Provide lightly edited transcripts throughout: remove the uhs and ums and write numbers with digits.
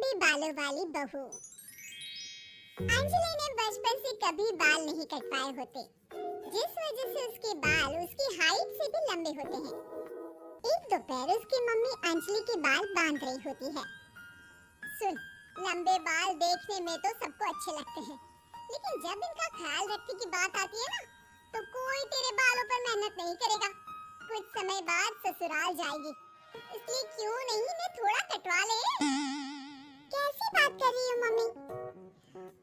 लंबे बालों वाली बहू। अंजलि ने बचपन से कभी बाल नहीं कटवाए होते, जिस वजह से उसके बाल उसकी हाइट से भी लंबे होते हैं। एक दोपहर उसकी मम्मी अंजलि के बाल बांध रही होती है। सुन, लंबे बाल देखने में तो सबको अच्छे लगते हैं, लेकिन जब इनका ख्याल रखने की बात आती है ना, तो कोई तेरे बालों पर मेहनत नहीं करेगा। कुछ समय बाद ससुराल जाएगी, इसलिए क्यों नहीं इन्हें थोड़ा कटवा ले। कैसी बात कर रही हो मम्मी?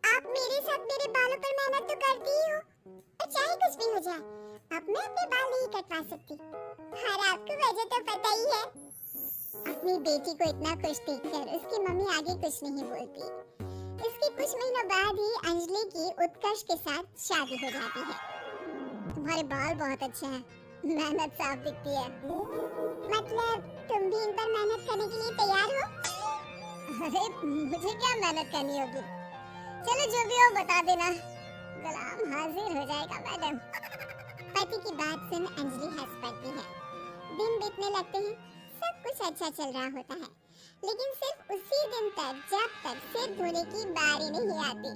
आप मेरे साथ मेरे बालों पर मेहनत तो करती ही हो, और चाहे कुछ भी हो जाए, अब मैं अपने बाल नहीं कटवा सकती। और आपको वजह तो पता ही है। अपनी बेटी को इतना खुश देखकर उसकी मम्मी आगे कुछ नहीं बोलती। इसके कुछ महीनों बाद ही अंजलि की उत्कर्ष के साथ शादी हो जाती है। तुम्हारे बाल बहुत अच्छे हैं, मेहनत साफ दिखती है। मतलब तुम भी इन पर मेहनत करने के लिए तैयार हो? अरे मुझे क्या मेहनत करनी होगी, चलो जो भी हो बता देना, गुलाम हाजिर हो जाएगा मैडम। पति की बात सुन अंजलि हंस पड़ती है। दिन बीतने लगते हैं, सब कुछ अच्छा चल रहा होता है, लेकिन सिर्फ उसी दिन तक जब तक सिर धोने की बारी नहीं आती।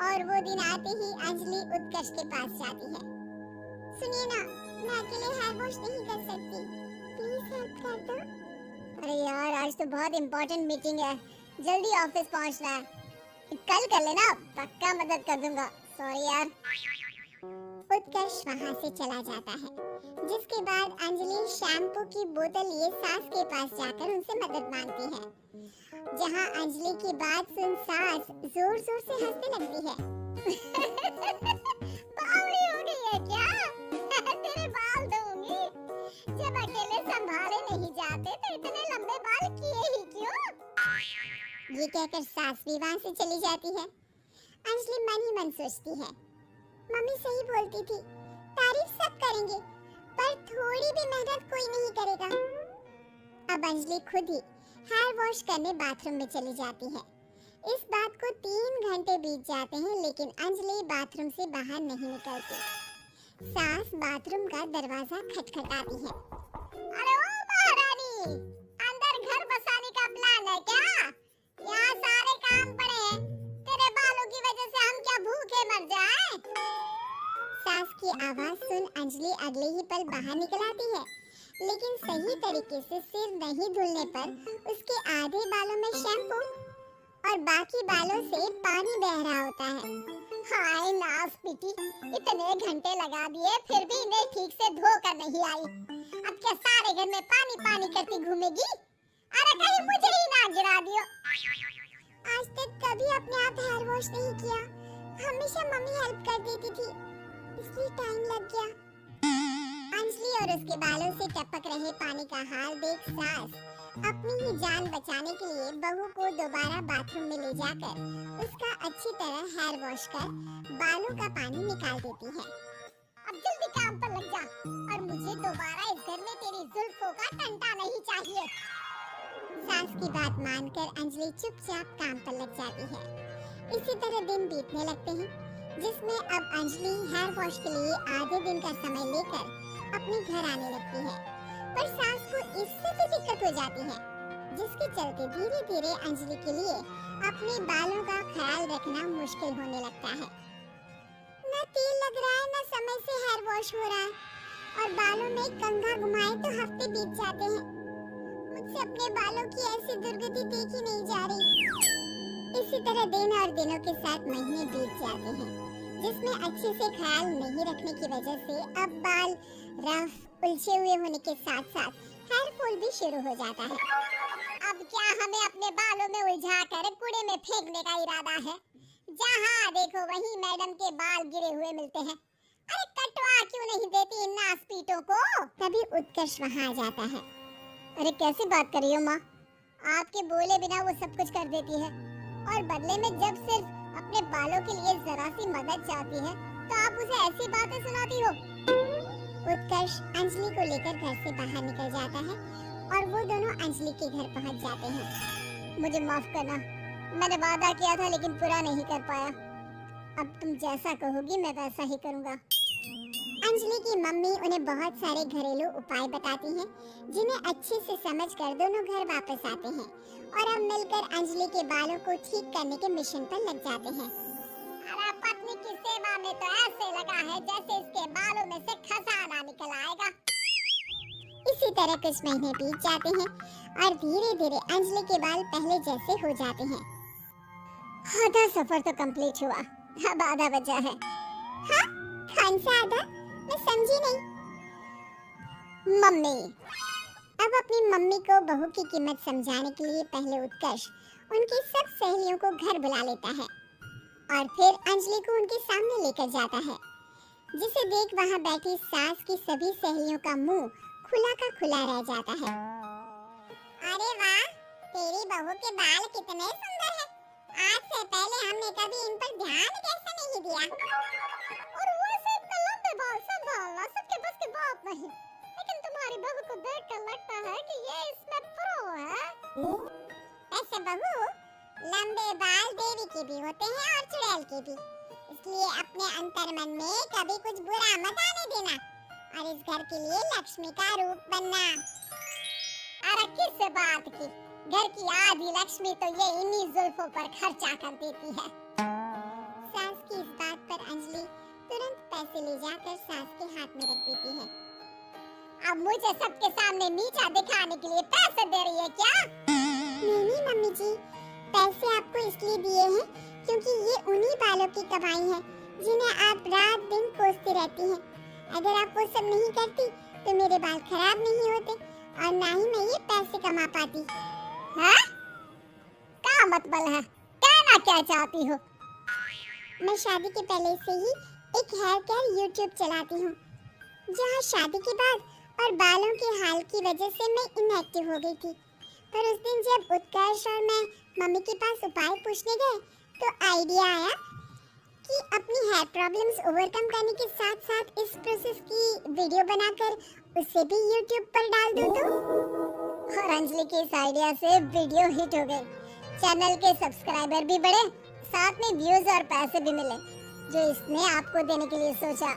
और वो दिन आते ही अंजलि उत्कर्ष के पास जाती है। सुनिए ना, मैं अकेले हेयर वॉश नहीं कर सकती, प्लीज हेल्प कर दो। अरे यार, आज तो बहुत इम्पोर्टेंट मीटिंग है, जल्दी ऑफिस पहुंचना है। कल कर लेना, पक्का मदद कर दूंगा। सॉरी यार। उत्कर्ष वहां से चला जाता है, जिसके बाद अंजलि शैम्पू की बोतल लिए सास के पास जाकर उनसे मदद मांगती है। जहां अंजलि की बात सुन सास जोर जोर से हंसने लगती है। बावड़ी हो गई है क्या? तेरे बाल धोऊंगी। जब अकेले संभाले नहीं जाते तो इतने लंबे बाल किए ही क्यों? ये कहकर सास भी वहां से चली जाती है। अंजलि मन ही मन सोचती है, मम्मी सही बोलती थी, तारीफ सब करेंगे, पर थोड़ी भी मेहनत कोई नहीं करेगा। अब अंजलि खुद ही हेयर वॉश करने बाथरूम में चली जाती है। इस बात को 3 घंटे बीत जाते हैं, लेकिन अंजलि बाथरूम से बाहर नहीं निकलती। सास बाथरूम का दरवाजा खटखटाती है। अरे ओ महारानी, अंदर घर बसाने का प्लान है क्या? यहाँ सारे काम पड़े हैं, तेरे बालों की वजह से हम क्या भूखे मर जाएं? सास की आवाज सुन अंजलि अगले ही पल बाहर निकल आती है, लेकिन सही तरीके से सिर नहीं धुलने पर उसके आधे बालों में शैम्पू और बाकी बालों से पानी बह रहा होता है। हाय नास पिटी, इतने घंटे लगा दिए फिर भी इन्हें ठीक से धो कर नहीं आई। अब क्या सारे घर में पानी पानी करती घूमेगी? अरे कहीं मुझे ही ना गिरा दियो। आज तक कभी अपने आप हेयर वॉश नहीं किया, हमेशा मम्मी हेल्प कर देती थी, इसलिए टाइम लग गया। अंजलि और उसके बालों से टपक रहे पानी का हाल देख सास अपनी ही जान बचाने के लिए बहू को दोबारा बाथरूम में ले जाकर उसका अच्छी तरह हेयर वॉश कर बालों का पानी निकाल देती है। अब जल्दी काम पर लग जा, और मुझे दोबारा इस घर में तेरी जुल्फों का टंटा नहीं चाहिए। सास की बात मानकर अंजलि चुपचाप काम पर लग जाती है। इसी तरह दिन बीतने लगते हैं, जिसमें अब अंजलि हेयर वॉश के लिए आधे दिन का समय लेकर अपने घर आने लगती है। पर सास को इससे भी दिक्कत हो जाती है, जिसके चलते धीरे धीरे अंजलि के लिए अपने बालों का ख्याल रखना मुश्किल होने लगता है। न तेल लग रहा है, न समय से हेयर वॉश हो रहा है, और बालों में कंघा घुमाए तो हफ्ते बीत जाते हैं। मुझसे अपने बालों की ऐसी दुर्गति देखी नहीं जा रही। इसी तरह दिन और दिनों के साथ महीने बीत जाते हैं, जिसमें अच्छे से ख्याल नहीं रखने की वजह से अब बाल रफ उलझे हुए होने के साथ साथ हेयर फॉल भी शुरू हो जाता है। अब क्या हमें अपने बालों में उलझा कर कूड़े में फेंकने का इरादा है? जहाँ देखो वहीं मैडम के बाल गिरे हुए मिलते हैं। अरे कटवा क्यों नहीं देती इन नासपीटों को? तभी उत्कर्ष वहाँ आ जाता है। अरे कैसी बात कर रही हो माँ? आपके बोले बिना वो सब कुछ कर देती है, और बदले में जब सिर्फ अपने बालों के लिए जरा सी मदद चाहती है तो आप उसे ऐसी बातें सुनाती हो। उत्कर्ष अंजलि को लेकर घर से बाहर निकल जाता है, और वो दोनों अंजलि के घर पहुंच जाते हैं। मुझे माफ करना, मैंने वादा किया था लेकिन पूरा नहीं कर पाया। अब तुम जैसा कहोगी मैं वैसा ही करूंगा। अंजलि की मम्मी उन्हें बहुत सारे घरेलू उपाय बताती हैं, जिन्हें अच्छे से समझकर दोनों घर वापस आते हैं और अब मिलकर अंजलि के बालों को ठीक करने के मिशन पर लग जाते हैं। अरे पत्नी की सेवा में तो ऐसे लगा है जैसे इसके बालों में से खजाना निकल आएगा। इसी तरह कुछ महीने बीत जाते हैं और धीरे धीरे अंजलि के बाल पहले जैसे हो जाते हैं। आधा सफर तो कंप्लीट हुआ, अब आधा बचा है। हाँ? कौन सा आधा? मैं समझी नहीं। मम्मी। अब अपनी मम्मी को बहू की कीमत समझाने के लिए पहले उत्कर्ष उनकी सब सहेलियों को घर बुला लेता है और फिर अंजलि को उनके सामने लेकर जाता है, जिसे देख वहां बैठी सास की सभी सहेलियों का मुंह खुला का खुला रह जाता है। अरे वाह, तेरी बहू के बाल कितने सुंदर हैं। आज से पहले हमने कभी इन पर ध्यान कैसे नहीं दिया। और वैसे इतने लंबे बाल संभालना सबके बस की बात नहीं, लेकिन तुम्हारी बहू को देखकर लगता है कि ये इसमें प्रो है। ऐसे बहू, लंबे बाल देवी के भी होते हैं और चुड़ैल के भी, इसलिए अपने अंतर्मन में कभी कुछ बुरा मत आने देना और इस घर के लिए लक्ष्मी का रूप बनना। अरे किस बात की, घर की आधी लक्ष्मी तो ये इन्हीं जुल्फों पर खर्चा कर देती है। सास की इस बात पर अंजलि तुरंत पैसे ले जाकर सास के हाथ में रख देती है। अब मुझे सबके सामने नीचा दिखाने के लिए पैसे दे रही है क्या? नहीं मम्मी जी, पैसे आपको इसलिए दिए हैं क्योंकि ये उन्हीं बालों की कमाई है जिन्हें आप रात दिन कोसती रहती हैं। अगर आप वो सब नहीं करती तो मेरे बाल खराब नहीं होते और ना ही मैं ये पैसे कमा पाती। हाँ? क्या मतलब है? कहना क्या चाहती हो? मैं शादी के पहले से ही एक हेयर केयर यूट्यूब चलाती हूँ, जहाँ शादी के बाद और बालों के हाल की वजह से मैं इनएक्टिव हो गई थी। पर उस दिन जब उत्कर्ष और मैं मम्मी के पास उपाय पूछने गए तो आइडिया आया कि अपनी हेयर प्रॉब्लम्स ओवरकम करने के साथ साथ इस प्रोसेस की वीडियो बनाकर उसे भी यूट्यूब पर डाल दूं तो। और अंजलि के इस आइडिया से वीडियो हिट हो गई, चैनल के सब्सक्राइबर भी बढ़े, साथ में व्यूज और पैसे भी मिले जो इसने आपको देने के लिए सोचा।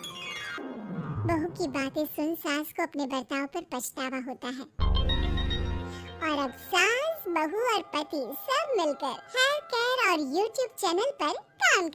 बहू की बातें सुन सास को अपने बर्ताव पर पछतावा होता है और अब सास, बहू और पति सब मिलकर हेयर केयर और यूट्यूब चैनल पर काम